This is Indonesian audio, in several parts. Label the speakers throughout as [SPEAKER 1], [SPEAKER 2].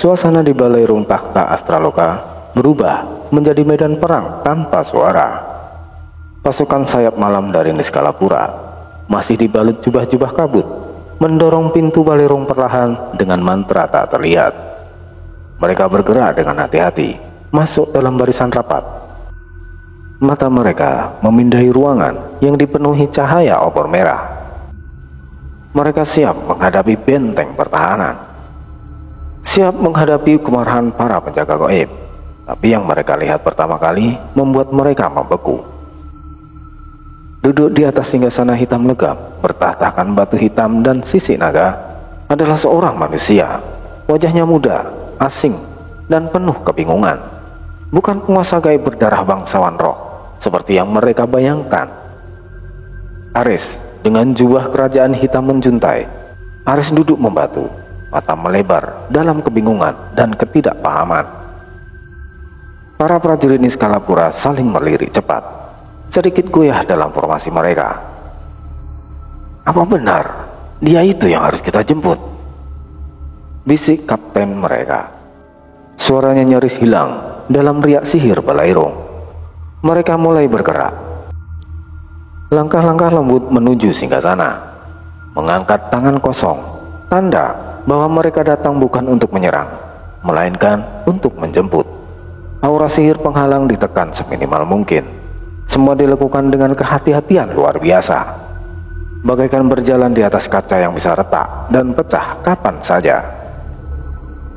[SPEAKER 1] Suasana di balairung takhta Astraloka berubah menjadi medan perang tanpa suara. Pasukan sayap malam dari Niskalapura masih dibalut jubah-jubah kabut, mendorong pintu balairung perlahan dengan mantra tak terlihat. Mereka bergerak dengan hati-hati, masuk dalam barisan rapat. Mata mereka memindai ruangan yang dipenuhi cahaya obor merah. Mereka siap menghadapi benteng pertahanan, siap menghadapi kemarahan para penjaga gaib. Tapi yang mereka lihat pertama kali membuat mereka membeku. Duduk di atas singgasana hitam legam, bertahtakan batu hitam dan sisik naga, adalah seorang manusia. Wajahnya muda, asing, dan penuh kebingungan. Bukan penguasa gaib berdarah bangsawan roh seperti yang mereka bayangkan. Aris dengan jubah kerajaan hitam menjuntai. Aris duduk membatu, mata melebar dalam kebingungan dan ketidakpahaman. Para prajurit Niskalapura saling melirik cepat, sedikit goyah dalam formasi mereka. Apa benar dia itu yang harus kita jemput? Bisik kapten mereka. Suaranya nyaris hilang dalam riak sihir balairung. Mereka mulai bergerak. Langkah-langkah lembut menuju singgasana, mengangkat tangan kosong, tanda bahwa mereka datang bukan untuk menyerang, melainkan untuk menjemput. Aura sihir penghalang ditekan seminimal mungkin. Semua dilakukan dengan kehati-hatian luar biasa, bagaikan berjalan di atas kaca yang bisa retak dan pecah kapan saja.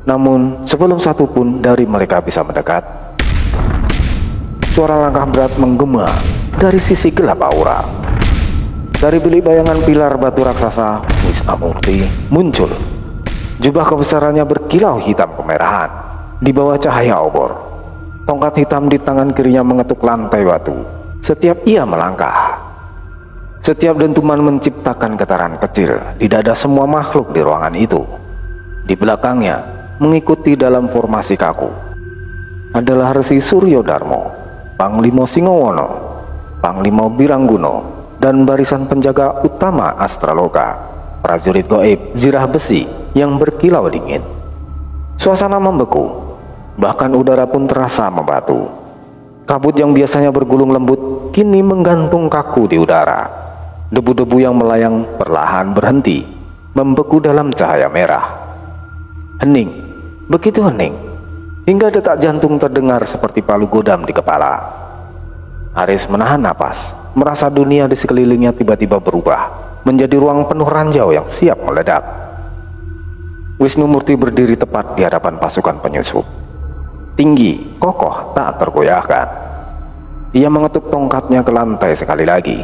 [SPEAKER 1] Namun sebelum satu pun dari mereka bisa mendekat, suara langkah berat menggema dari sisi gelap aura. Dari bilik bayangan pilar batu raksasa, Wisnamurti muncul. Jubah kebesarannya berkilau hitam kemerahan di bawah cahaya obor. Tongkat hitam di tangan kirinya mengetuk lantai batu. Setiap ia melangkah, setiap dentuman menciptakan getaran kecil di dada semua makhluk di ruangan itu. Di belakangnya, mengikuti dalam formasi kaku, adalah Resi Suryodarmo, Panglima Singowono, Panglima Birangguno, dan barisan penjaga utama Astraloka, prajurit gaib zirah besi yang berkilau dingin. Suasana membeku, bahkan udara pun terasa membatu. Kabut yang biasanya bergulung lembut kini menggantung kaku di udara. Debu-debu yang melayang perlahan berhenti, membeku dalam cahaya merah. Hening, begitu hening, hingga detak jantung terdengar seperti palu godam di kepala. Aris menahan napas, merasa dunia di sekelilingnya tiba-tiba berubah menjadi ruang penuh ranjau yang siap meledak. Wisnumurti berdiri tepat di hadapan pasukan penyusup. Tinggi, kokoh, tak tergoyahkan. Ia mengetuk tongkatnya ke lantai sekali lagi.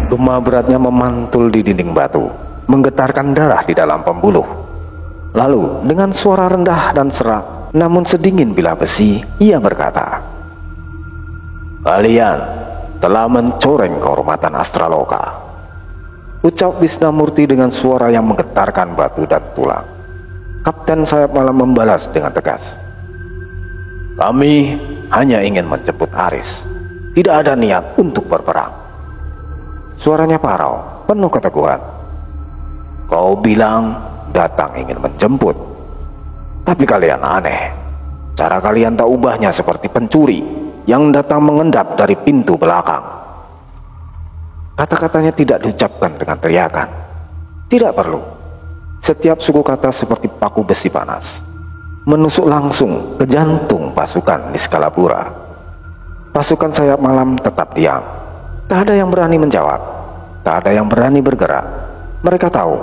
[SPEAKER 1] Gema beratnya memantul di dinding batu, menggetarkan darah di dalam pembuluh. Lalu dengan suara rendah dan serak, namun sedingin bila besi, ia berkata, "Kalian telah mencoreng kehormatan Astraloka," ucap Wisnamurti dengan suara yang menggetarkan batu dan tulang. Kapten sayap malam membalas dengan tegas, "Kami hanya ingin menjemput Aris, tidak ada niat untuk berperang." Suaranya parau, penuh keteguhan. "Kau bilang datang ingin menjemput, tapi kalian aneh. Cara kalian tak ubahnya seperti pencuri yang datang mengendap dari pintu belakang." Kata-katanya tidak diucapkan dengan teriakan. Tidak perlu. Setiap suku kata seperti paku besi panas, menusuk langsung ke jantung pasukan Niskalapura. Pasukan sayap malam tetap diam. Tak ada yang berani menjawab, tak ada yang berani bergerak. Mereka tahu,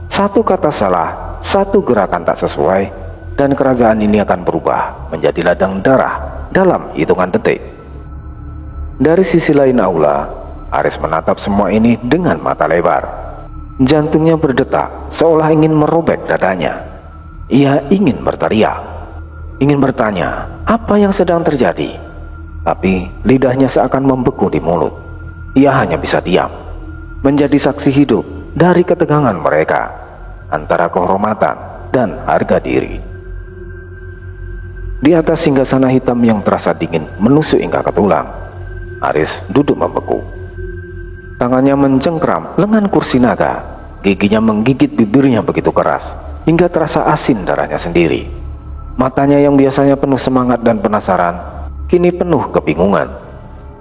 [SPEAKER 1] satu kata salah, satu gerakan tak sesuai, dan kerajaan ini akan berubah menjadi ladang darah dalam hitungan detik. Dari sisi lain aula, Aris menatap semua ini dengan mata lebar. Jantungnya berdetak seolah ingin merobek dadanya. Ia ingin berteriak, ingin bertanya apa yang sedang terjadi, tapi lidahnya seakan membeku di mulut. Ia hanya bisa diam, menjadi saksi hidup dari ketegangan mereka antara kehormatan dan harga diri. Di atas singgasana hitam yang terasa dingin menusuk hingga ke tulang, Aris duduk membeku. Tangannya mencengkram lengan kursi naga, giginya menggigit bibirnya begitu keras. hingga terasa asin darahnya sendiri. Matanya yang biasanya penuh semangat dan penasaran, kini penuh kebingungan,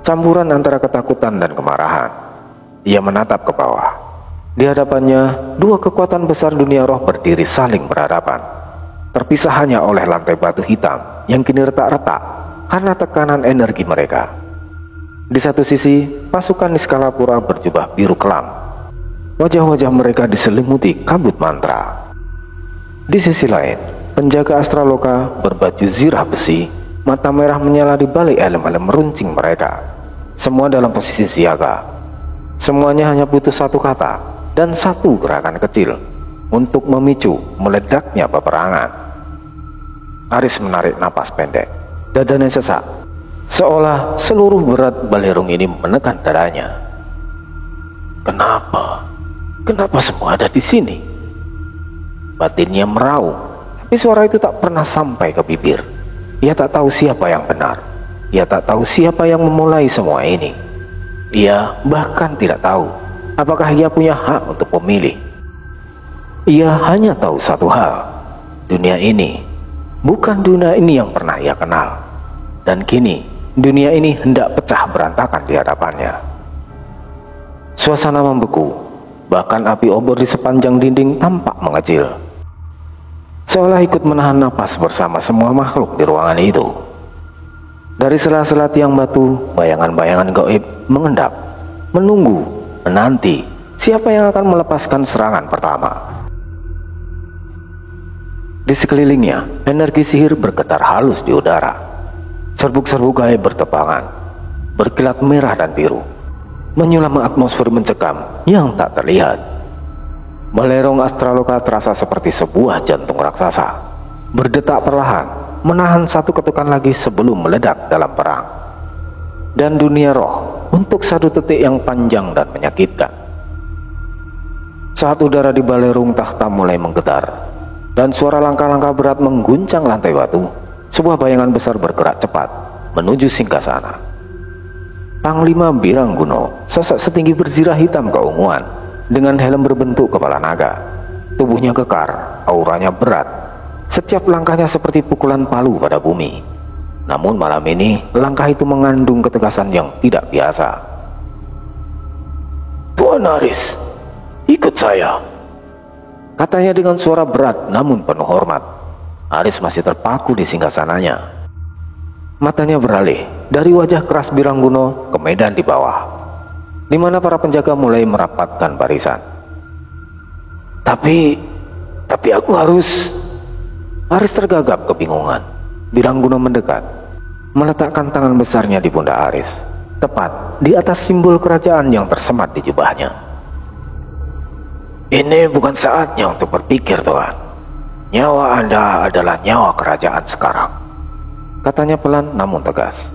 [SPEAKER 1] campuran antara ketakutan dan kemarahan. Ia menatap ke bawah. Di hadapannya, dua kekuatan besar dunia roh berdiri saling berhadapan, terpisah hanya oleh lantai batu hitam yang kini retak-retak karena tekanan energi mereka. Di satu sisi, pasukan Niskalapura berjubah biru kelam. Wajah-wajah mereka diselimuti kabut mantra. Di sisi lain, penjaga Astraloka berbaju zirah besi, mata merah menyala di balik helm-helm meruncing mereka. Semua dalam posisi siaga. Semuanya hanya butuh satu kata dan satu gerakan kecil untuk memicu meledaknya peperangan. Aris menarik napas pendek. Dadanya sesak, seolah seluruh berat Balerung ini menekan dadanya. Kenapa? Kenapa semua ada di sini? Batinnya meraung, tapi suara itu tak pernah sampai ke bibir. Ia tak tahu siapa yang benar. Ia tak tahu siapa yang memulai semua ini. Ia bahkan tidak tahu apakah ia punya hak untuk memilih. Ia hanya tahu satu hal, dunia ini bukan dunia ini yang pernah ia kenal. Dan kini dunia ini hendak pecah berantakan di hadapannya. Suasana membeku. Bahkan api obor di sepanjang dinding tampak mengecil, seolah ikut menahan napas bersama semua makhluk di ruangan itu. Dari sela-sela tiang batu, bayangan-bayangan gaib mengendap, menunggu, menanti siapa yang akan melepaskan serangan pertama. Di sekelilingnya, energi sihir bergetar halus di udara. Serbuk-serbuk gaib bertebangan, berkilat merah dan biru, menyulam atmosfer mencekam yang tak terlihat. Balerong Astraloka terasa seperti sebuah jantung raksasa, berdetak perlahan, menahan satu ketukan lagi sebelum meledak dalam perang. Dan dunia roh untuk satu detik yang panjang dan menyakitkan. Saat udara di Balerung Tahta mulai menggetar, dan suara langkah-langkah berat mengguncang lantai batu, sebuah bayangan besar bergerak cepat menuju singgasana. Panglima Birangguno, sosok setinggi berzirah hitam keunguan, dengan helm berbentuk kepala naga. Tubuhnya kekar, auranya berat. Setiap langkahnya seperti pukulan palu pada bumi. Namun malam ini, langkah itu mengandung ketegasan yang tidak biasa. "Tuan Aris, ikut saya," katanya dengan suara berat namun penuh hormat. Aris masih terpaku di singgasananya. Matanya beralih dari wajah keras Birangguno ke medan di bawah, di mana para penjaga mulai merapatkan barisan. Tapi aku harus... Aris tergagap kebingungan. Birangguno mendekat, meletakkan tangan besarnya di pundak Aris, tepat di atas simbol kerajaan yang tersemat di jubahnya. "Ini bukan saatnya untuk berpikir, Tuan. Nyawa Anda adalah nyawa kerajaan sekarang," katanya pelan namun tegas.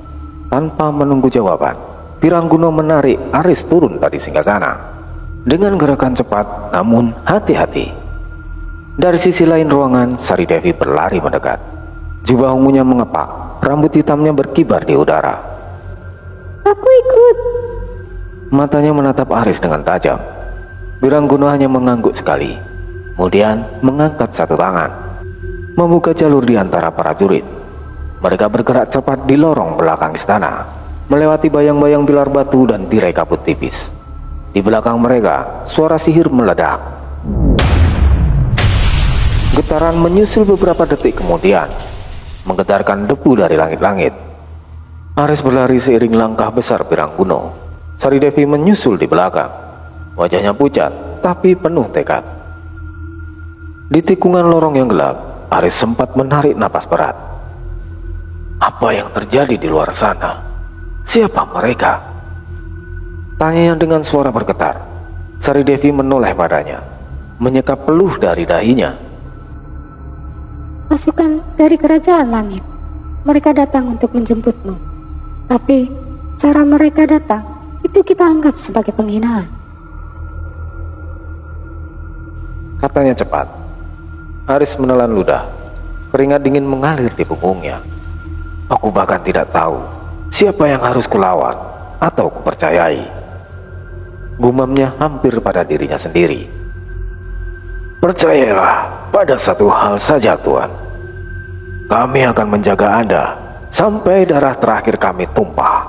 [SPEAKER 1] Tanpa menunggu jawaban, Birangguno menarik Aris turun dari singgasana dengan gerakan cepat namun hati-hati. Dari sisi lain ruangan, Sari Devi berlari mendekat. Jubah ungunya mengepak, rambut hitamnya berkibar di udara.
[SPEAKER 2] "Aku ikut."
[SPEAKER 1] Matanya menatap Aris dengan tajam. Birangguno hanya mengangguk sekali, kemudian mengangkat satu tangan, membuka jalur di antara para jurid. Mereka bergerak cepat di lorong belakang istana, melewati bayang-bayang pilar batu dan tirai kabut tipis. Di belakang mereka, suara sihir meledak. Getaran menyusul beberapa detik kemudian, menggetarkan debu dari langit-langit. Aris berlari seiring langkah besar Birangguno. Sari Devi menyusul di belakang. Wajahnya pucat, tapi penuh tekad. Di tikungan lorong yang gelap, Aris sempat menarik napas berat. Apa yang terjadi di luar sana? Siapa mereka? Tanyanya dengan suara bergetar. Sari Devi menoleh padanya, menyekap peluh dari dahinya.
[SPEAKER 2] "Pasukan dari kerajaan langit. Mereka datang untuk menjemputmu. Tapi cara mereka datang itu kita anggap sebagai penghinaan,"
[SPEAKER 1] katanya cepat. Aris menelan ludah. Keringat dingin mengalir di punggungnya. Aku bahkan tidak tahu siapa yang harus kulawan atau kupercayai. Gumamnya hampir pada dirinya sendiri. Percayalah pada satu hal saja, Tuan. Kami akan menjaga Anda sampai darah terakhir kami tumpah.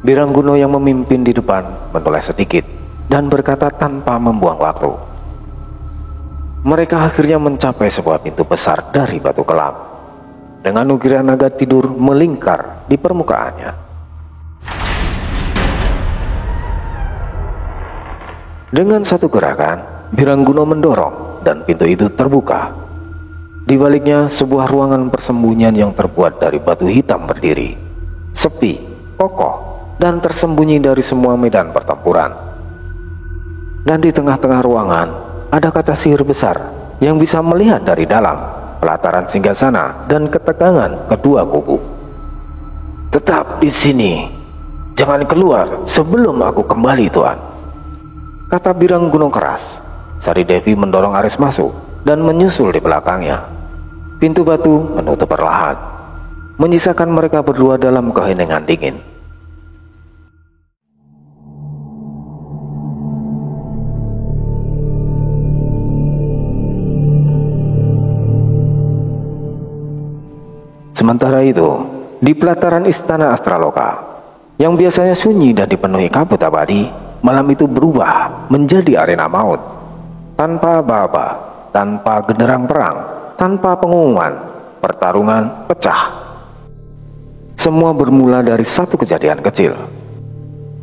[SPEAKER 1] Birangguno yang memimpin di depan menoleh sedikit dan berkata tanpa membuang waktu. Mereka akhirnya mencapai sebuah pintu besar dari batu kelam, dengan ukiran naga tidur melingkar di permukaannya. Dengan satu gerakan, Birangguno mendorong dan pintu itu terbuka. Di baliknya sebuah ruangan persembunyian yang terbuat dari batu hitam berdiri, sepi, kokoh, dan tersembunyi dari semua medan pertempuran. Dan di tengah-tengah ruangan ada kaca sihir besar yang bisa melihat dari dalam pelataran singgasana dan ketegangan kedua kubu. Tetap di sini, jangan keluar sebelum aku kembali, Tuan, kata Birangguno keras. Sari Devi mendorong Aris masuk dan menyusul di belakangnya. Pintu batu menutup perlahan, menyisakan mereka berdua dalam keheningan dingin. Sementara itu, di pelataran istana Astraloka, yang biasanya sunyi dan dipenuhi kabut abadi, malam itu berubah menjadi arena maut. Tanpa aba-aba, tanpa genderang perang, tanpa pengumuman, pertarungan pecah. Semua bermula dari satu kejadian kecil.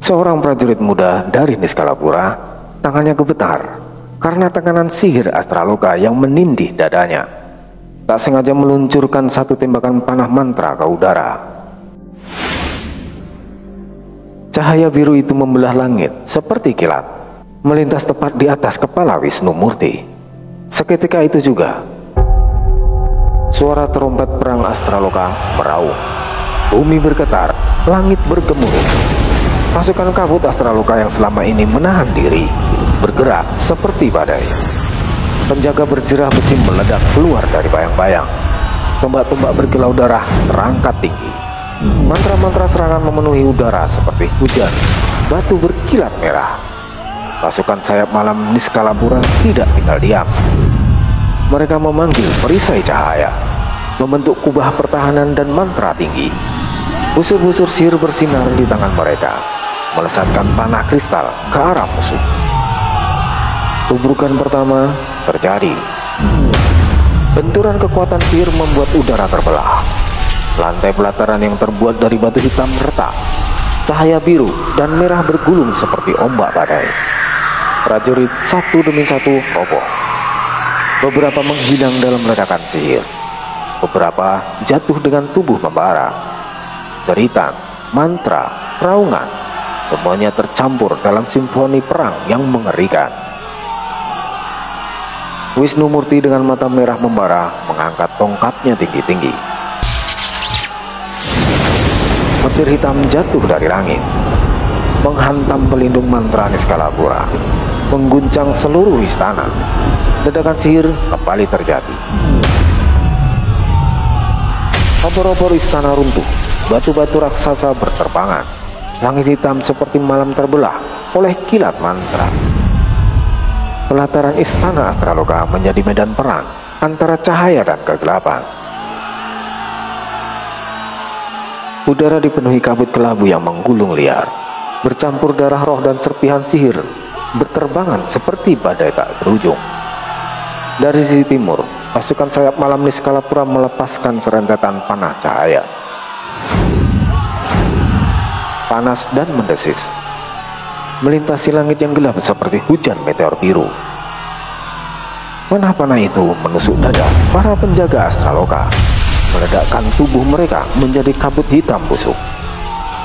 [SPEAKER 1] Seorang prajurit muda dari Niskalapura, tangannya gemetar karena tekanan sihir Astraloka yang menindih dadanya. Tak sengaja meluncurkan satu tembakan panah mantra ke udara. Cahaya biru itu membelah langit seperti kilat, melintas tepat di atas kepala Wisnu Murti. Seketika itu juga, suara trompet perang Astraloka meraung. Bumi bergetar, langit bergemuruh. Pasukan kabut Astraloka yang selama ini menahan diri bergerak seperti badai. Penjaga berjirah besi meledak keluar dari bayang-bayang. Tombak-tombak berkilau darah terangkat tinggi. Mantra-mantra serangan memenuhi udara seperti hujan. Batu berkilat merah. Pasukan sayap malam Niskalapura tidak tinggal diam. Mereka memanggil perisai cahaya, membentuk kubah pertahanan dan mantra tinggi. Busur-busur sihir bersinar di tangan mereka, melesatkan panah kristal ke arah musuh. Tubrukan pertama terjadi. Benturan kekuatan sihir membuat udara terbelah. Lantai pelataran yang terbuat dari batu hitam retak. Cahaya biru dan merah bergulung seperti ombak badai. Prajurit satu demi satu roboh. Beberapa menghilang dalam ledakan sihir. Beberapa jatuh dengan tubuh membara. Jeritan, mantra, raungan, semuanya tercampur dalam simfoni perang yang mengerikan. Wisnu Murti dengan mata merah membara mengangkat tongkatnya tinggi-tinggi. Petir hitam jatuh dari langit, menghantam pelindung mantra Niskalapura, mengguncang seluruh istana. Ledakan sihir kembali terjadi. Obor-obor istana runtuh, batu-batu raksasa berterbangan. Langit hitam seperti malam terbelah oleh kilat mantra. Pelataran istana Astraloka menjadi medan perang antara cahaya dan kegelapan. Udara dipenuhi kabut kelabu yang menggulung liar, bercampur darah roh dan serpihan sihir, berterbangan seperti badai tak berujung. Dari sisi timur, pasukan sayap malam Niskalapura melepaskan serentetan panah cahaya. Panas dan mendesis, melintasi langit yang gelap seperti hujan meteor biru. Panah-panah itu menusuk dada para penjaga Astraloka, meledakkan tubuh mereka menjadi kabut hitam busuk.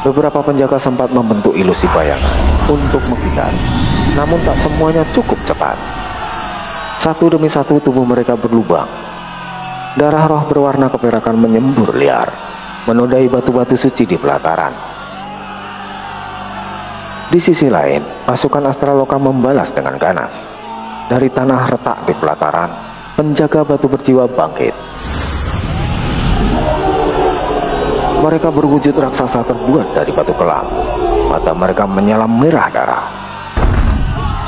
[SPEAKER 1] Beberapa penjaga sempat membentuk ilusi bayangan untuk menghindari, namun tak semuanya cukup cepat. Satu demi satu tubuh mereka berlubang. Darah roh berwarna keperakan menyembur liar, menodai batu-batu suci di pelataran. Di sisi lain, pasukan Astraloka membalas dengan ganas. Dari tanah retak di pelataran, penjaga batu berjiwa bangkit. Mereka berwujud raksasa terbuat dari batu kelam. Mata mereka menyalam merah darah.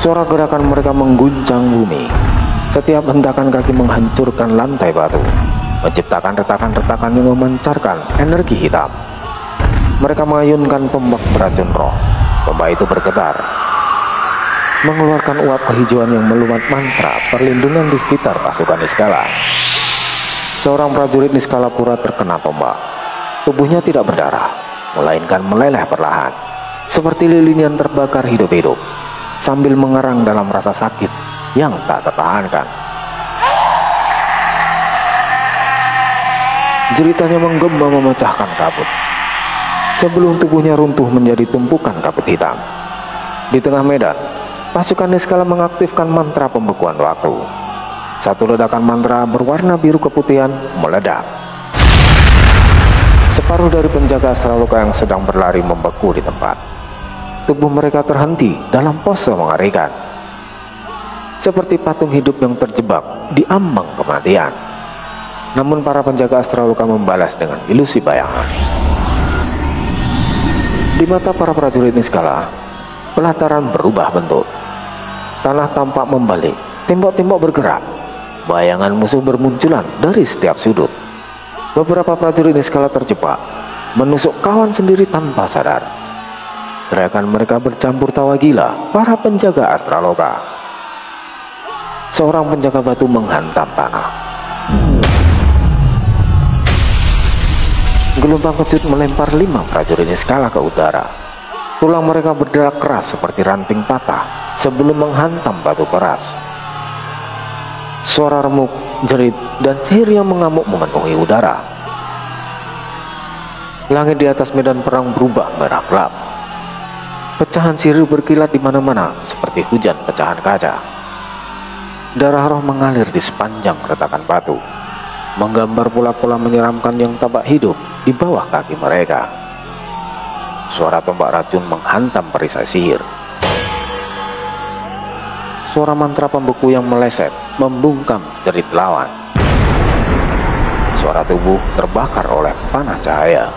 [SPEAKER 1] Suara gerakan mereka mengguncang bumi. Setiap hentakan kaki menghancurkan lantai batu, menciptakan retakan-retakan yang memancarkan energi hitam. Mereka mengayunkan tombak beracun roh. Tombak itu bergetar, mengeluarkan uap kehijauan yang melumat mantra perlindungan di sekitar pasukan Niskala. Seorang prajurit Niskala Pura terkena tombak. Tubuhnya tidak berdarah, melainkan meleleh perlahan, seperti lilin yang terbakar hidup-hidup, sambil mengerang dalam rasa sakit yang tak tertahankan. Jeritanya menggema memecahkan kabut, sebelum tubuhnya runtuh menjadi tumpukan kabut hitam. Di tengah medan, pasukan Niskala mengaktifkan mantra pembekuan waktu. Satu ledakan mantra berwarna biru keputihan meledak. Separuh dari penjaga Astraloka yang sedang berlari membeku di tempat. Tubuh mereka terhenti dalam pose mengerikan, seperti patung hidup yang terjebak di ambang kematian. Namun para penjaga Astraloka membalas dengan ilusi bayangan. Di mata para prajurit Niskala, pelataran berubah bentuk. Tanah tampak membalik, tembok-tembok bergerak, bayangan musuh bermunculan dari setiap sudut. Beberapa prajurit Niskala terjebak, menusuk kawan sendiri tanpa sadar. Gerakan mereka bercampur tawa gila para penjaga Astraloka. Seorang penjaga batu menghantam tanah. Gelombang kejut melempar 5 prajurit Niskala ke udara. Tulang mereka berderak keras seperti ranting patah sebelum menghantam batu keras. Suara remuk, jerit, dan sihir yang mengamuk memenuhi udara. Langit di atas medan perang berubah merah gelap. Pecahan sihir berkilat di mana-mana seperti hujan pecahan kaca. Darah roh mengalir di sepanjang retakan batu, menggambar pola-pola menyeramkan yang tampak hidup di bawah kaki mereka. Suara tombak racun menghantam perisai sihir. Suara mantra pembeku yang meleset membungkam jerit lawan. Suara tubuh terbakar oleh panah cahaya.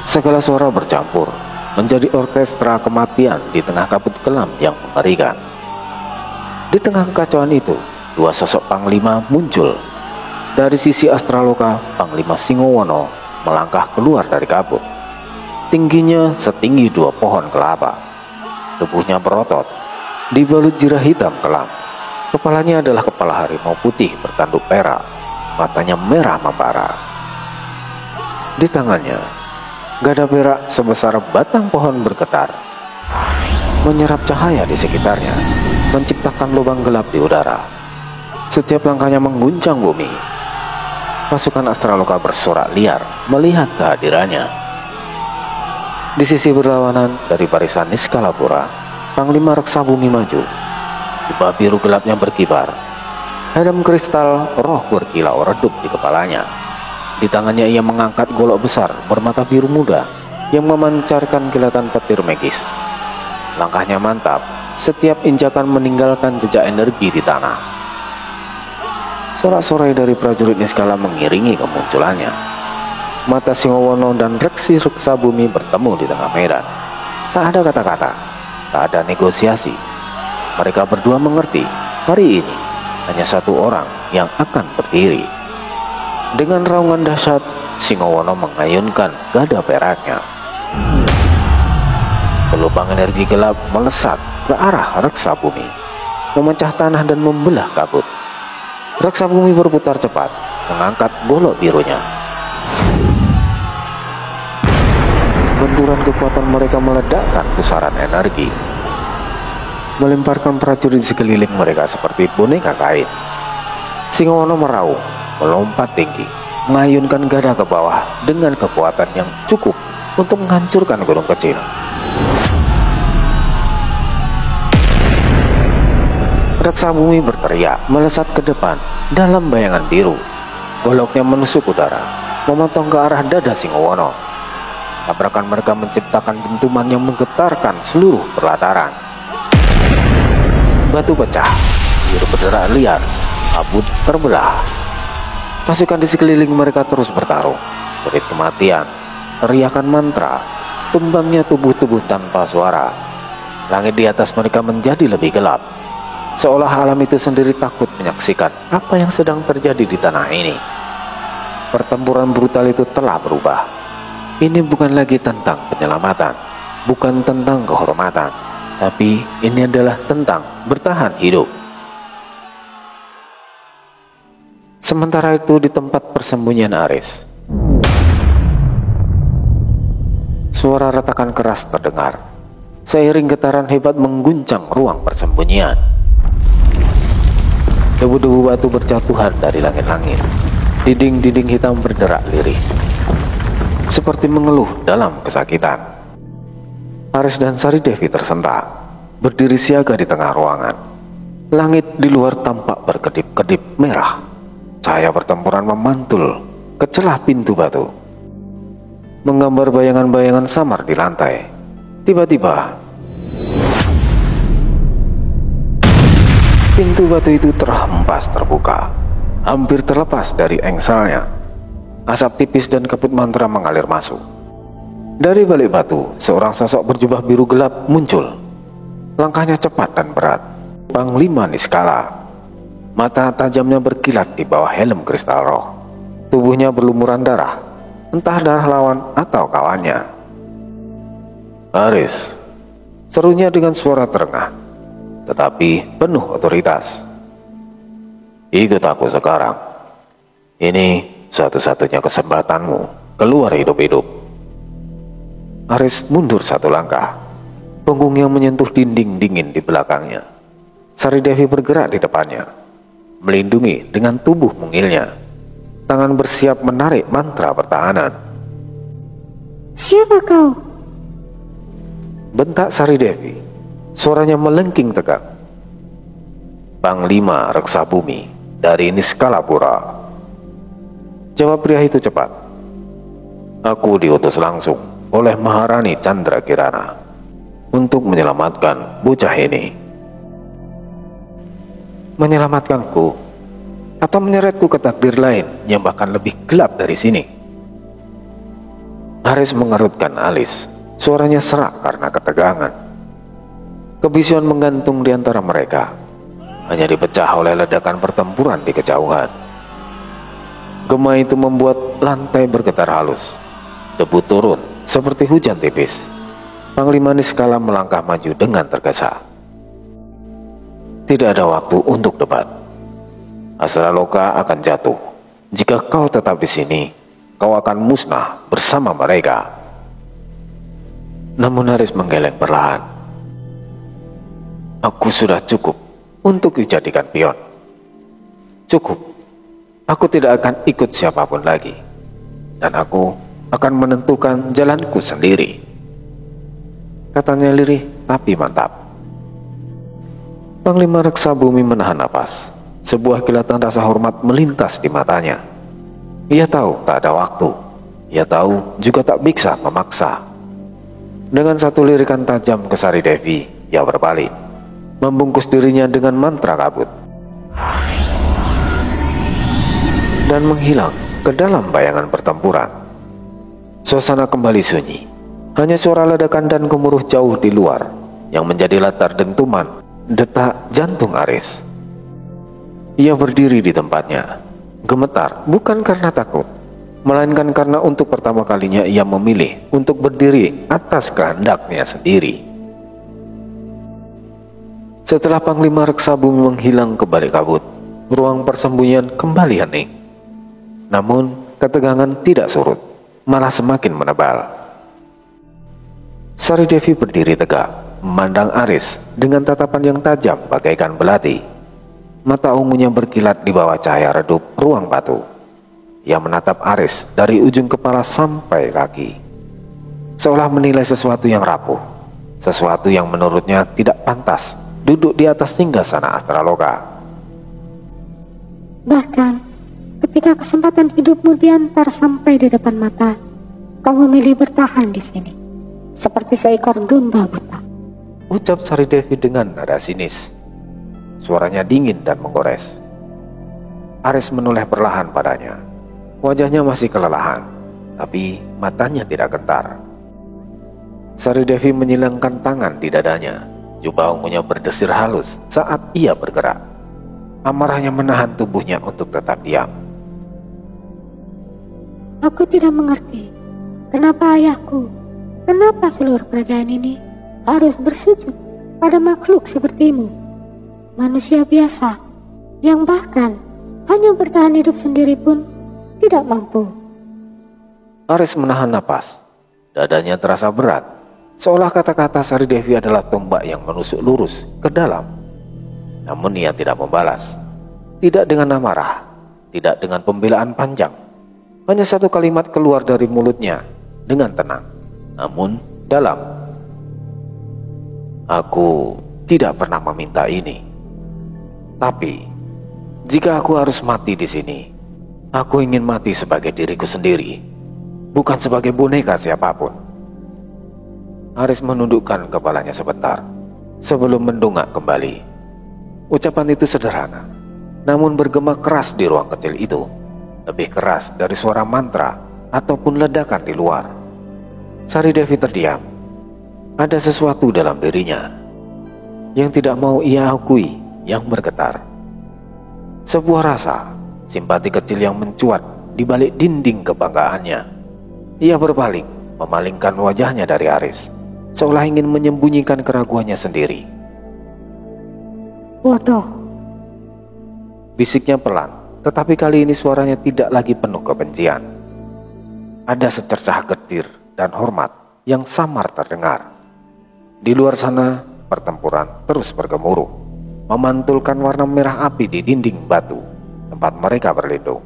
[SPEAKER 1] Segala suara bercampur menjadi orkestra kematian di tengah kabut kelam yang mengerikan. Di tengah kekacauan itu, 2 sosok panglima muncul. Dari sisi Astraloka, Panglima Singowono melangkah keluar dari kabut. Tingginya setinggi 2 pohon kelapa. Tubuhnya berotot, dibalut jirah hitam kelam. Kepalanya adalah kepala harimau putih bertanduk perak, matanya merah membara. Di tangannya, gada perak sebesar batang pohon bergetar, menyerap cahaya di sekitarnya, menciptakan lubang gelap di udara. Setiap langkahnya mengguncang bumi. Pasukan Astraloka bersorak liar melihat kehadirannya. Di sisi berlawanan dari barisan Niskala Pura, Panglima Reksa Bumi maju. Jubah biru gelapnya berkibar. Helm kristal roh berkilau redup di kepalanya. Di tangannya ia mengangkat golok besar bermata biru muda yang memancarkan kilatan petir magis. Langkahnya mantap, setiap injakan meninggalkan jejak energi di tanah. Sorak-sorai dari prajurit Niskala mengiringi kemunculannya. Mata Singowono dan Reksi Reksa Bumi bertemu di tengah medan. Tak ada kata-kata, tak ada negosiasi. Mereka berdua mengerti, hari ini hanya satu orang yang akan berdiri. Dengan raungan dahsyat, Singowono mengayunkan gada peraknya. Gelombang energi gelap melesat ke arah Reksa Bumi, memecah tanah dan membelah kabut. Reksa Bumi berputar cepat, mengangkat golok birunya. Benturan kekuatan mereka meledakkan pusaran energi, melemparkan prajurit sekeliling mereka seperti boneka kain. Singowono meraung, melompat tinggi, mengayunkan gada ke bawah dengan kekuatan yang cukup untuk menghancurkan gunung kecil. Reksa Bumi berteriak, melesat ke depan dalam bayangan biru. Goloknya menusuk udara, memotong ke arah dada Singowono. Tabrakan mereka menciptakan dentuman yang menggetarkan seluruh pelataran. Batu pecah, biru berderak liar, kabut terbelah. Pasukan di sekeliling mereka terus bertarung. Jerit kematian, teriakan mantra, tumbangnya tubuh-tubuh tanpa suara. Langit di atas mereka menjadi lebih gelap, seolah alam itu sendiri takut menyaksikan apa yang sedang terjadi di tanah ini. Pertempuran brutal itu telah berubah. Ini bukan lagi tentang penyelamatan, bukan tentang kehormatan, tapi ini adalah tentang bertahan hidup. Sementara itu di tempat persembunyian Aris, suara retakan keras terdengar. Seiring getaran hebat mengguncang ruang persembunyian. Debu-debu batu berjatuhan dari langit-langit. Dinding-dinding hitam berderak lirih, seperti mengeluh dalam kesakitan. Aris dan Sari Devi tersentak, berdiri siaga di tengah ruangan. Langit di luar tampak berkedip-kedip merah. Cahaya pertempuran memantul ke celah pintu batu, menggambar bayangan-bayangan samar di lantai. Tiba-tiba pintu batu itu terhempas terbuka, hampir terlepas dari engselnya. Asap tipis dan kabut mantra mengalir masuk. Dari balik batu, seorang sosok berjubah biru gelap muncul. Langkahnya cepat dan berat. Panglima Niskala. Mata tajamnya berkilat di bawah helm kristal roh. Tubuhnya berlumuran darah, entah darah lawan atau kawannya. "Aris," serunya dengan suara terengah, tetapi penuh otoritas. "Ikut aku sekarang. Ini satu-satunya kesempatanmu keluar hidup-hidup." Aris mundur satu langkah. Punggungnya menyentuh dinding dingin di belakangnya. Sari Devi bergerak di depannya, melindungi dengan tubuh mungilnya. Tangan bersiap menarik mantra pertahanan.
[SPEAKER 2] Siapa kau?
[SPEAKER 1] Bentak Sari Devi. Suaranya melengking tegang. "Panglima Reksa Bumi dari Niskalapura," jawab pria itu cepat. "Aku diutus langsung oleh Maharani Chandra Kirana untuk menyelamatkan bocah ini." "Menyelamatkanku atau menyeretku ke takdir lain yang bahkan lebih gelap dari sini?" Aris mengerutkan alis. Suaranya serak karena ketegangan. Kebisuan menggantung di antara mereka, hanya dipecah oleh ledakan pertempuran di kejauhan. Gema itu membuat lantai bergetar halus. Debu turun seperti hujan tipis. Panglima Niskala melangkah maju dengan tergesa. "Tidak ada waktu untuk debat. Astraloka akan jatuh. Jika kau tetap di sini, kau akan musnah bersama mereka." Namun Aris menggeleng perlahan. "Aku sudah cukup untuk dijadikan pion. Cukup. Aku tidak akan ikut siapapun lagi. Dan aku akan menentukan jalanku sendiri," katanya lirih tapi mantap. Panglima Reksa Bumi menahan napas. Sebuah kilatan rasa hormat melintas di matanya. Ia tahu tak ada waktu. Ia tahu juga tak bisa memaksa. Dengan satu lirikan tajam ke Sari Devi, ia berbalik, membungkus dirinya dengan mantra kabut, dan menghilang ke dalam bayangan pertempuran. Suasana kembali sunyi. Hanya suara ledakan dan gemuruh jauh di luar yang menjadi latar dentuman detak jantung Aris. Ia berdiri di tempatnya, gemetar bukan karena takut, melainkan karena untuk pertama kalinya ia memilih untuk berdiri atas kehendaknya sendiri. Setelah Panglima Reksa Bumi menghilang ke balik kabut, ruang persembunyian kembali hening. Namun ketegangan tidak surut, malah semakin menebal. Sari Devi berdiri tegak, memandang Aris dengan tatapan yang tajam bagaikan belati. Mata ungunya berkilat di bawah cahaya redup ruang batu. Ia menatap Aris dari ujung kepala sampai kaki, seolah menilai sesuatu yang rapuh, sesuatu yang menurutnya tidak pantas duduk di atas singgasana Astraloka.
[SPEAKER 2] Bahkan ketika kesempatan hidupmu diantar sampai di depan mata, kau memilih bertahan di sini, seperti seekor domba buta,
[SPEAKER 1] ucap Sari Devi dengan nada sinis. Suaranya dingin dan menggores. Aris menoleh perlahan padanya. Wajahnya masih kelelahan, tapi matanya tidak gentar. Sari Devi menyilangkan tangan di dadanya, Jubah ungunya berdesir halus saat ia bergerak. Amarahnya menahan tubuhnya untuk tetap diam.
[SPEAKER 2] Aku tidak mengerti kenapa ayahku, kenapa seluruh kerajaan ini harus bersujud pada makhluk sepertimu. Manusia biasa yang bahkan hanya bertahan hidup sendiri pun tidak mampu.
[SPEAKER 1] Aris menahan napas. Dadanya terasa berat, seolah kata-kata Sari Devi adalah tombak yang menusuk lurus ke dalam. Namun ia tidak membalas. Tidak dengan amarah, tidak dengan pembelaan panjang. Hanya satu kalimat keluar dari mulutnya dengan tenang, namun dalam. Aku tidak pernah meminta ini. Tapi, jika aku harus mati di sini, aku ingin mati sebagai diriku sendiri, bukan sebagai boneka siapapun. Aris menundukkan kepalanya sebentar sebelum mendongak kembali. Ucapan itu sederhana, namun bergema keras di ruang kecil itu, lebih keras dari suara mantra ataupun ledakan di luar. Sari Devi terdiam. Ada sesuatu dalam dirinya yang tidak mau ia akui yang bergetar. Sebuah rasa simpati kecil yang mencuat di balik dinding kebanggaannya. Ia berbalik, memalingkan wajahnya dari Aris, seolah ingin menyembunyikan keraguannya sendiri.
[SPEAKER 2] Bodoh,
[SPEAKER 1] Bisiknya pelan, tetapi kali ini suaranya tidak lagi penuh kebencian. Ada secercah getir dan hormat yang samar terdengar. Di luar sana, pertempuran terus bergemuruh, memantulkan warna merah api di dinding batu tempat mereka berlindung.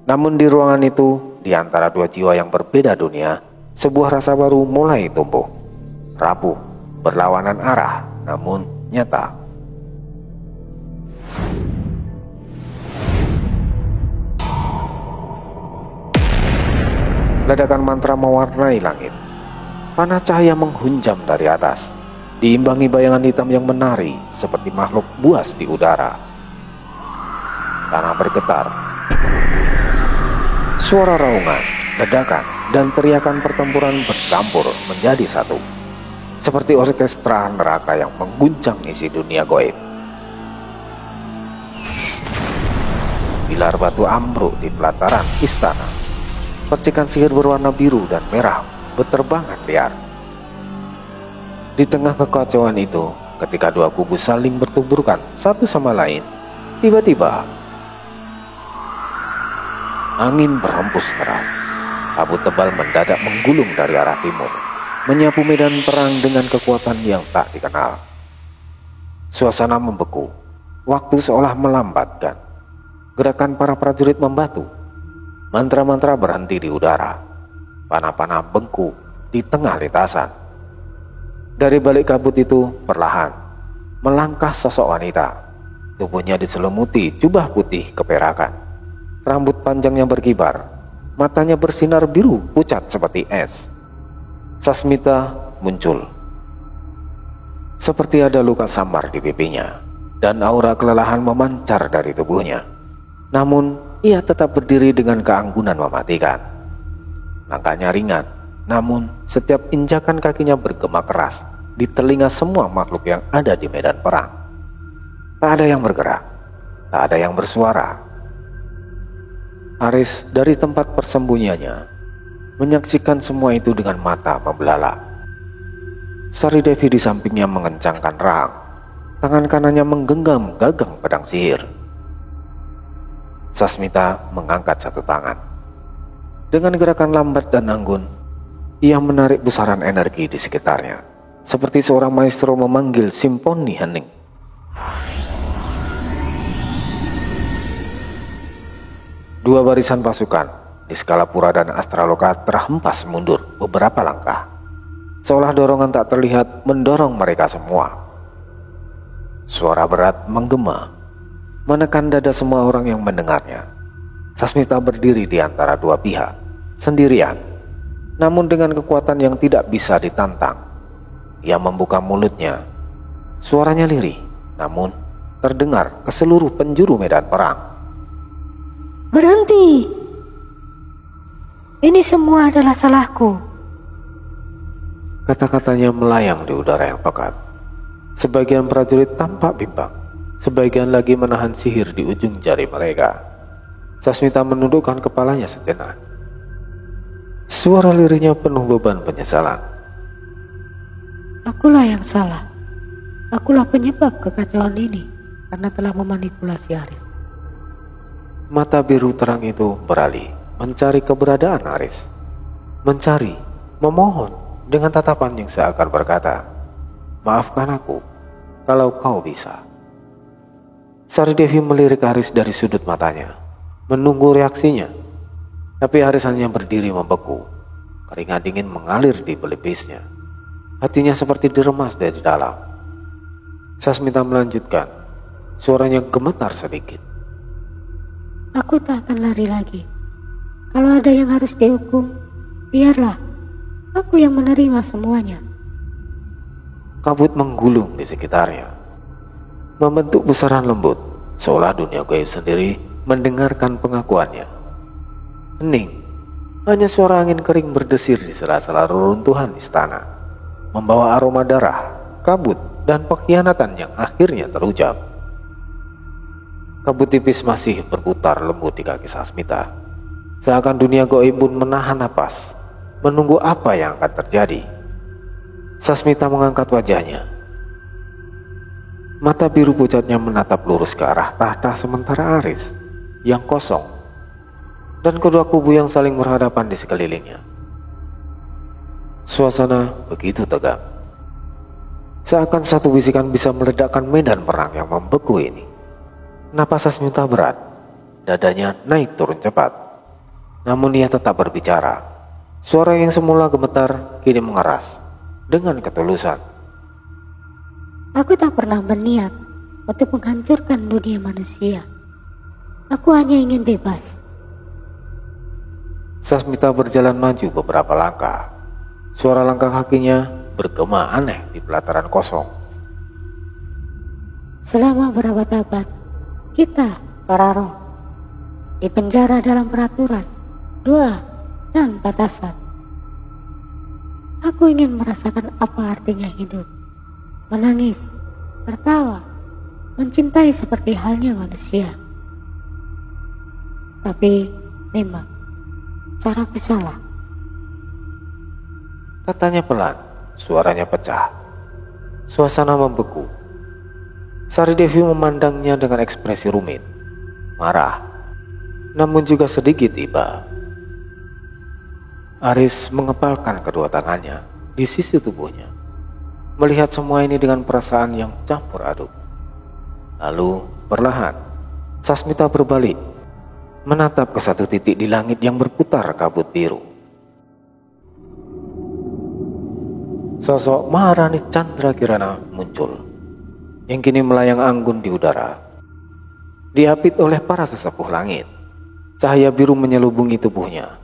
[SPEAKER 1] Namun di ruangan itu, di antara dua jiwa yang berbeda dunia, sebuah rasa baru mulai tumbuh. Rapuh, berlawanan arah, namun nyata. Ledakan mantra mewarnai langit. Panah cahaya menghunjam dari atas, diimbangi bayangan hitam yang menari seperti makhluk buas di udara. Tanah bergetar. Suara raungan, ledakan, dan teriakan pertempuran bercampur menjadi satu, seperti orkestra neraka yang mengguncang isi dunia goib. Pilar batu ambruk di pelataran istana. Percikan sihir berwarna biru dan merah berterbangan liar. Di tengah kekacauan itu, ketika dua kubu saling bertuburkan satu sama lain, tiba-tiba angin berhembus keras. Kabut tebal mendadak menggulung dari arah timur, menyapu medan perang dengan kekuatan yang tak dikenal. Suasana membeku, waktu seolah melambatkan. Gerakan para prajurit membatu. Mantra-mantra berhenti di udara. Panah-panah bengku di tengah lintasan. Dari balik kabut itu perlahan melangkah sosok wanita. Tubuhnya diselimuti jubah putih keperakan. Rambut panjangnya berkibar. Matanya bersinar biru pucat seperti es. Sasmita muncul. Seperti ada luka samar di pipinya, dan aura kelelahan memancar dari tubuhnya. Namun, ia tetap berdiri dengan keanggunan mematikan. Langkahnya ringan, namun setiap injakan kakinya bergema keras di telinga semua makhluk yang ada di medan perang. Tak ada yang bergerak, tak ada yang bersuara. Aris dari tempat persembunyiannya menyaksikan semua itu dengan mata membelalak. Sari Devi di sampingnya mengencangkan rahang. Tangan kanannya menggenggam gagang pedang sihir. Sasmita mengangkat satu tangan. Dengan gerakan lambat dan anggun, ia menarik pusaran energi di sekitarnya, seperti seorang maestro memanggil simfoni hening. Dua barisan pasukan di Skalapura dan Astraloka terhempas mundur beberapa langkah, seolah dorongan tak terlihat mendorong mereka semua. Suara berat menggema, menekan dada semua orang yang mendengarnya. Sasmita berdiri di antara dua pihak, sendirian, namun dengan kekuatan yang tidak bisa ditantang. Ia membuka mulutnya. Suaranya lirih, namun terdengar ke seluruh penjuru medan perang.
[SPEAKER 2] berhenti. Ini semua adalah salahku.
[SPEAKER 1] Kata-katanya melayang di udara yang pekat. Sebagian prajurit tampak bimbang, sebagian lagi menahan sihir di ujung jari mereka. Sasmita menundukkan kepalanya sejenak. Suara lirihnya penuh beban penyesalan.
[SPEAKER 2] Akulah yang salah. Akulah penyebab kekacauan ini karena telah memanipulasi Aris.
[SPEAKER 1] Mata biru terang itu beralih mencari keberadaan Aris. Mencari, memohon dengan tatapan yang seakan berkata, "Maafkan aku kalau kau bisa." Sari Devi melirik Aris dari sudut matanya, menunggu reaksinya. Tapi Aris hanya berdiri membeku. Keringat dingin mengalir di pelipisnya. Hatinya seperti diremas dari dalam. Sasmita melanjutkan. Suaranya gemetar sedikit.
[SPEAKER 2] Aku tak akan lari lagi. Kalau ada yang harus dihukum, biarlah. Aku yang menerima semuanya.
[SPEAKER 1] Kabut menggulung di sekitarnya, membentuk pusaran lembut, seolah dunia gaib sendiri mendengarkan pengakuannya. Hening, hanya suara angin kering berdesir di sela-sela reruntuhan istana, membawa aroma darah, kabut, dan pengkhianatan yang akhirnya terucap. Kabut tipis masih berputar lembut di kaki Sasmita, seakan dunia gaib pun menahan napas, menunggu apa yang akan terjadi. Sasmita mengangkat wajahnya. Mata biru pucatnya menatap lurus ke arah tahta sementara Aris yang kosong, dan kedua kubu yang saling berhadapan di sekelilingnya. Suasana begitu tegang, seakan satu bisikan bisa meledakkan medan perang yang membeku ini. Napas Sasmita berat, dadanya naik turun cepat, namun ia tetap berbicara. Suara yang semula gemetar kini mengeras dengan ketulusan.
[SPEAKER 2] Aku tak pernah berniat untuk menghancurkan dunia manusia. Aku hanya ingin bebas.
[SPEAKER 1] Sasmita berjalan maju beberapa langkah. Suara langkah kakinya bergema aneh di pelataran kosong.
[SPEAKER 2] Selama berabad-abad, kita, para roh, dipenjara dalam peraturan, doa, dan batasan. Aku ingin merasakan apa artinya hidup. Menangis, tertawa, mencintai seperti halnya manusia. Tapi memang caraku salah.
[SPEAKER 1] Katanya pelan, suaranya pecah. Suasana membeku. Sari Devi memandangnya dengan ekspresi rumit, marah, namun juga sedikit iba. Aris mengepalkan kedua tangannya di sisi tubuhnya, melihat semua ini dengan perasaan yang campur aduk. Lalu perlahan Sasmita berbalik, menatap ke satu titik di langit yang berputar kabut biru. Sosok Maharani Chandrakirana muncul, yang kini melayang anggun di udara. Diapit oleh para sesepuh langit, cahaya biru menyelubungi tubuhnya.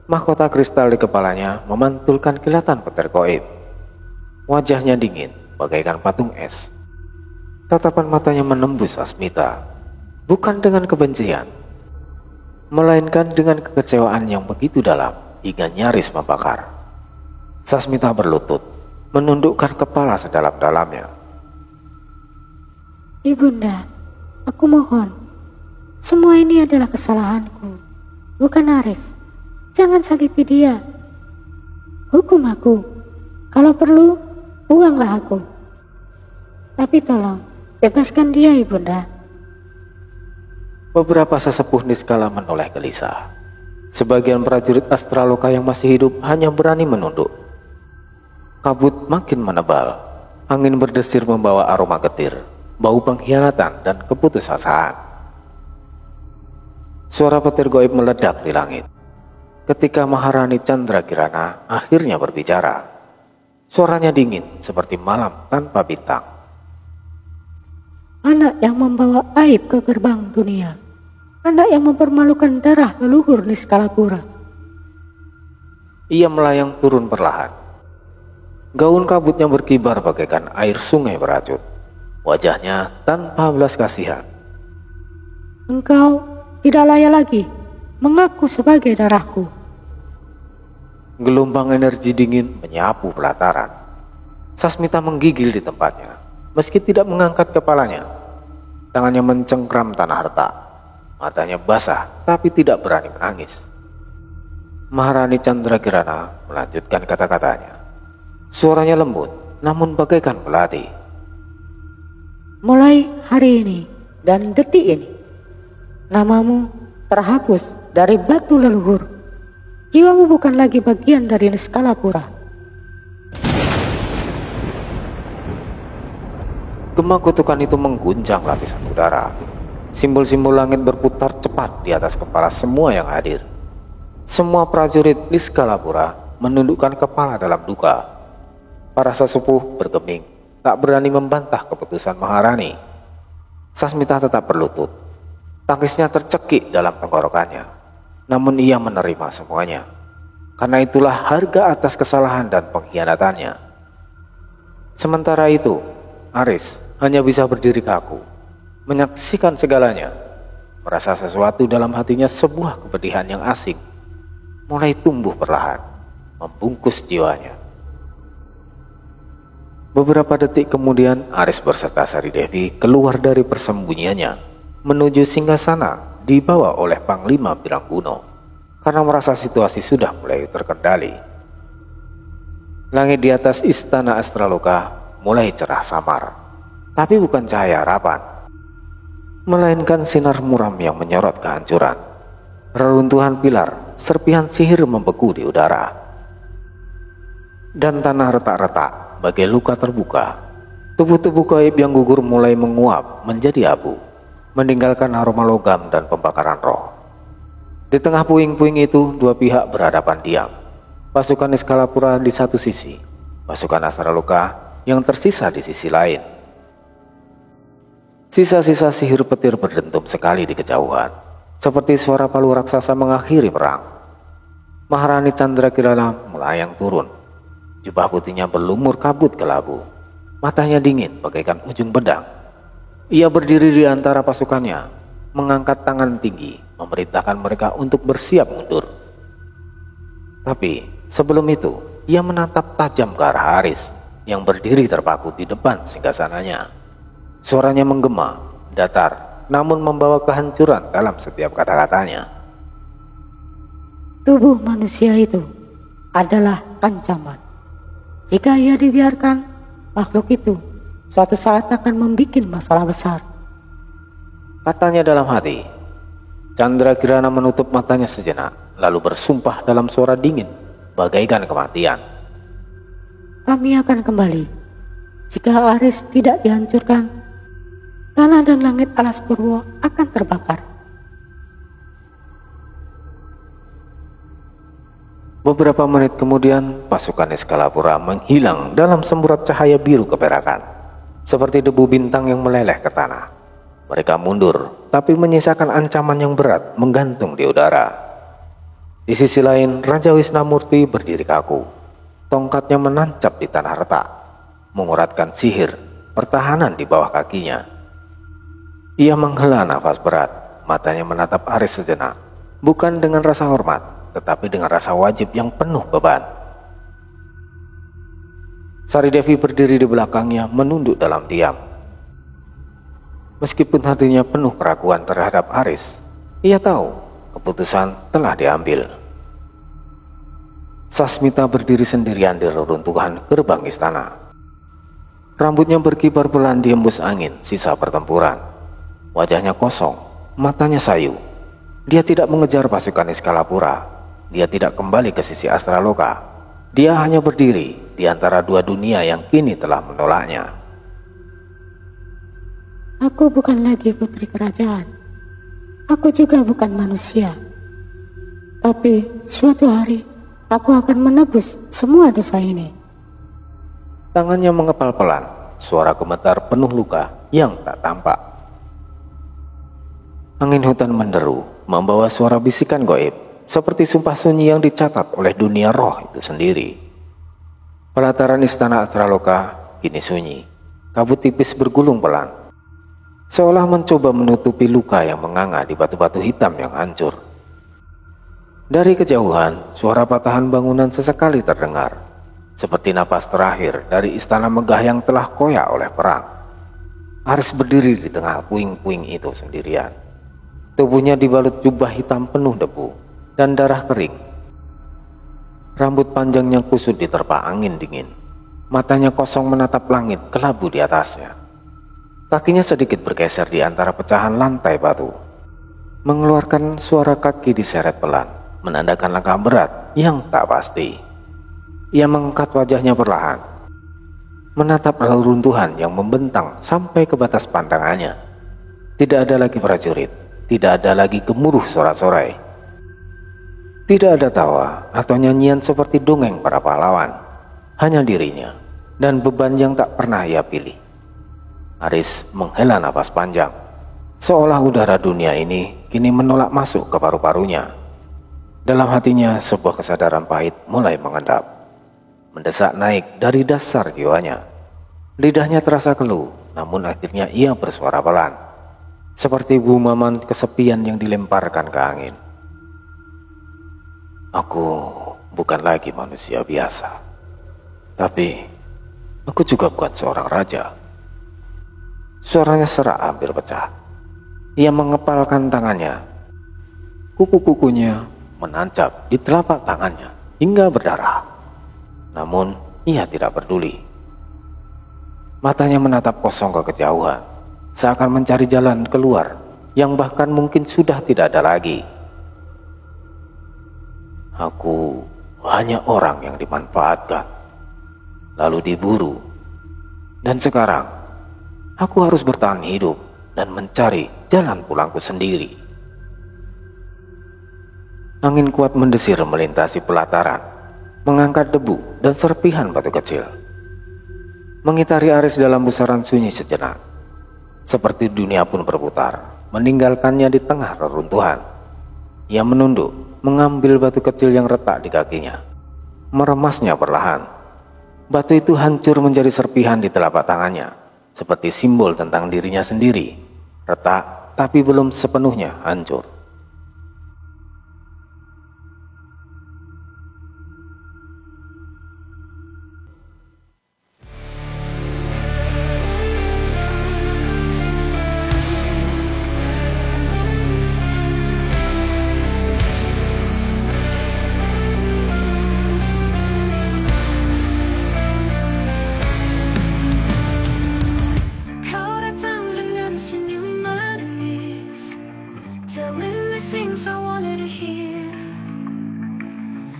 [SPEAKER 1] Mahkota kristal di kepalanya memantulkan kilatan petir gaib. Wajahnya dingin bagaikan patung es. Tatapan matanya menembus Sasmita, bukan dengan kebencian, melainkan dengan kekecewaan yang begitu dalam hingga nyaris membakar. Sasmita berlutut, menundukkan kepala sedalam-dalamnya.
[SPEAKER 2] Ibunda, aku mohon. Semua ini adalah kesalahanku, bukan Aris. Jangan sakiti dia. Hukum aku. Kalau perlu, buanglah aku. Tapi tolong, bebaskan dia, Ibunda.
[SPEAKER 1] Beberapa sesepuh niskala menoleh gelisah. Sebagian prajurit Astraloka yang masih hidup hanya berani menunduk. Kabut makin menebal. Angin berdesir membawa aroma getir, bau pengkhianatan dan keputusasaan. Suara petir gaib meledak di langit. Ketika Maharani Chandrakirana akhirnya berbicara, suaranya dingin seperti malam tanpa bintang.
[SPEAKER 2] Anak yang membawa aib ke gerbang dunia. Anak yang mempermalukan darah leluhur Niskalapura.
[SPEAKER 1] Ia melayang turun perlahan. Gaun kabutnya berkibar bagaikan air sungai beracun. Wajahnya tanpa belas kasihan.
[SPEAKER 2] Engkau tidak layak lagi mengaku sebagai darahku.
[SPEAKER 1] Gelombang energi dingin menyapu pelataran. Sasmita menggigil di tempatnya, meski tidak mengangkat kepalanya. Tangannya mencengkram tanah retak. Matanya basah, tapi tidak berani menangis. Maharani Candrakirana melanjutkan kata-katanya. Suaranya lembut, namun bagaikan melati.
[SPEAKER 2] Mulai hari ini dan detik ini, namamu terhapus dari batu leluhur. Jiwamu bukan lagi bagian dari Niskalapura.
[SPEAKER 1] Gema kutukan itu mengguncang lapisan udara. Simbol-simbol langit berputar cepat di atas kepala semua yang hadir. Semua prajurit Niskalapura menundukkan kepala dalam duka. Para sesepuh bergeming, tak berani membantah keputusan Maharani. Sasmita tetap berlutut. Tangisnya tercekik dalam tenggorokannya. Namun ia menerima semuanya. Karena itulah harga atas kesalahan dan pengkhianatannya. Sementara itu, Aris hanya bisa berdiri kaku, menyaksikan segalanya. Merasa sesuatu dalam hatinya, sebuah kepedihan yang asing mulai tumbuh perlahan, membungkus jiwanya. Beberapa detik kemudian, Aris berserta Sari Devi keluar dari persembunyiannya, menuju singgasana dibawa oleh Panglima Birangguno, karena merasa situasi sudah mulai terkendali. Langit di atas istana Astraloka mulai cerah samar, tapi bukan cahaya harapan, melainkan sinar muram yang menyorot kehancuran. Reruntuhan pilar, serpihan sihir membeku di udara, dan tanah retak-retak bagai luka terbuka. Tubuh-tubuh gaib yang gugur mulai menguap menjadi abu, meninggalkan aroma logam dan pembakaran roh. Di tengah puing-puing itu, dua pihak berhadapan diam. Pasukan Niskalapura di satu sisi, pasukan Astraloka yang tersisa di sisi lain. Sisa-sisa sihir petir berdentum sekali di kejauhan, seperti suara palu raksasa mengakhiri perang. Maharani Candrakirana melayang turun. Jubah putihnya berlumur kabut kelabu. Matanya dingin bagaikan ujung pedang. Ia berdiri di antara pasukannya, mengangkat tangan tinggi, memerintahkan mereka untuk bersiap mundur. Tapi sebelum itu, ia menatap tajam ke arah Aris yang berdiri terpaku di depan singgasananya. Suaranya menggema, datar, namun membawa kehancuran dalam setiap kata-katanya.
[SPEAKER 2] Tubuh manusia itu adalah ancaman. Jika ia dibiarkan, makhluk itu suatu saat akan membuat masalah besar,
[SPEAKER 1] Katanya dalam hati. Candrakirana menutup matanya sejenak, lalu bersumpah dalam suara dingin, bagaikan kematian.
[SPEAKER 2] Kami akan kembali. Jika Aris tidak dihancurkan, tanah dan langit alas purwo akan terbakar.
[SPEAKER 1] Beberapa menit kemudian, pasukan Niskalapura menghilang dalam semburat cahaya biru keperakan, seperti debu bintang yang meleleh ke tanah. Mereka mundur, tapi menyisakan ancaman yang berat menggantung di udara. Di sisi lain, Raja Wisnamurti berdiri kaku. Tongkatnya menancap di tanah retak, menguratkan sihir pertahanan di bawah kakinya. Ia menghela nafas berat, matanya menatap Aris sejenak, bukan dengan rasa hormat, tetapi dengan rasa wajib yang penuh beban. Sari Devi berdiri di belakangnya, menunduk dalam diam. Meskipun hatinya penuh keraguan terhadap Aris, ia tahu keputusan telah diambil. Sasmita berdiri sendirian di reruntuhan gerbang istana. Rambutnya berkibar pelan diembus angin sisa pertempuran. Wajahnya kosong, matanya sayu. Dia tidak mengejar pasukan Niskalapura. Dia tidak kembali ke sisi Astraloka. Dia hanya berdiri di antara dua dunia yang kini telah menolaknya.
[SPEAKER 2] Aku bukan lagi putri kerajaan. Aku juga bukan manusia. Tapi suatu hari aku akan menebus semua dosa ini.
[SPEAKER 1] Tangannya mengepal pelan, suara gemetar penuh luka yang tak tampak. Angin hutan menderu, membawa suara bisikan goib, seperti sumpah sunyi yang dicatat oleh dunia roh itu sendiri. Pelataran istana Astraloka kini sunyi, kabut tipis bergulung pelan, seolah mencoba menutupi luka yang menganga di batu-batu hitam yang hancur. Dari kejauhan, suara patahan bangunan sesekali terdengar, Seperti napas terakhir dari istana megah yang telah koyak oleh perang. Aris berdiri di tengah puing-puing itu sendirian. Tubuhnya dibalut jubah hitam penuh debu dan darah kering. Rambut panjangnya kusut diterpa angin dingin. Matanya kosong menatap langit kelabu di atasnya. Kakinya sedikit bergeser di antara pecahan lantai batu, mengeluarkan suara kaki diseret pelan, menandakan langkah berat yang tak pasti. Ia mengangkat wajahnya perlahan, menatap reruntuhan yang membentang sampai ke batas pandangannya. Tidak ada lagi prajurit, tidak ada lagi gemuruh sorak-sorai. Tidak ada tawa atau nyanyian seperti dongeng para pahlawan. Hanya dirinya dan beban yang tak pernah ia pilih. Aris menghela napas panjang, seolah udara dunia ini kini menolak masuk ke paru-parunya. Dalam hatinya sebuah kesadaran pahit mulai mengendap, mendesak naik dari dasar jiwanya. Lidahnya terasa keluh, namun akhirnya ia bersuara pelan, seperti gumaman kesepian yang dilemparkan ke angin. Aku bukan lagi manusia biasa, tapi aku juga bukan seorang raja. Suaranya serak hampir pecah. Ia mengepalkan tangannya. Kuku-kukunya menancap di telapak tangannya hingga berdarah. Namun ia tidak peduli. Matanya menatap kosong ke kejauhan, seakan mencari jalan keluar yang bahkan mungkin sudah tidak ada lagi. Aku hanya orang yang dimanfaatkan, lalu diburu, dan sekarang aku harus bertahan hidup dan mencari jalan pulangku sendiri. Angin kuat mendesir melintasi pelataran, mengangkat debu dan serpihan batu kecil, mengitari Aris dalam pusaran sunyi sejenak. Seperti dunia pun berputar, meninggalkannya di tengah reruntuhan. Ia menunduk, mengambil batu kecil yang retak di kakinya, meremasnya perlahan. Batu itu hancur menjadi serpihan di telapak tangannya, seperti simbol tentang dirinya sendiri, retak tapi belum sepenuhnya hancur.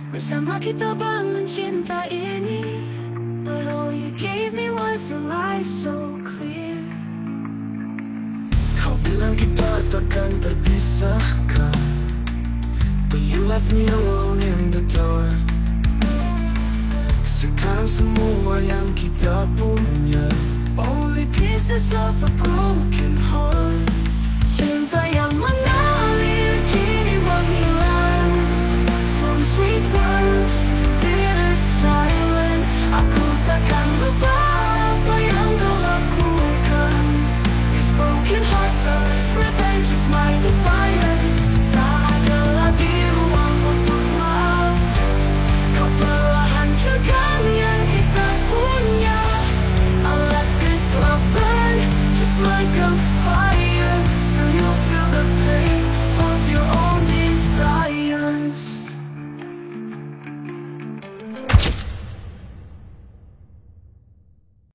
[SPEAKER 3] Bersama kita bangun cinta ini, but all you gave me was a lie so clear. Kau bilang kita takkan terpisahkan, but you left me alone in the dark. Sekarang semua yang kita punya, only pieces of a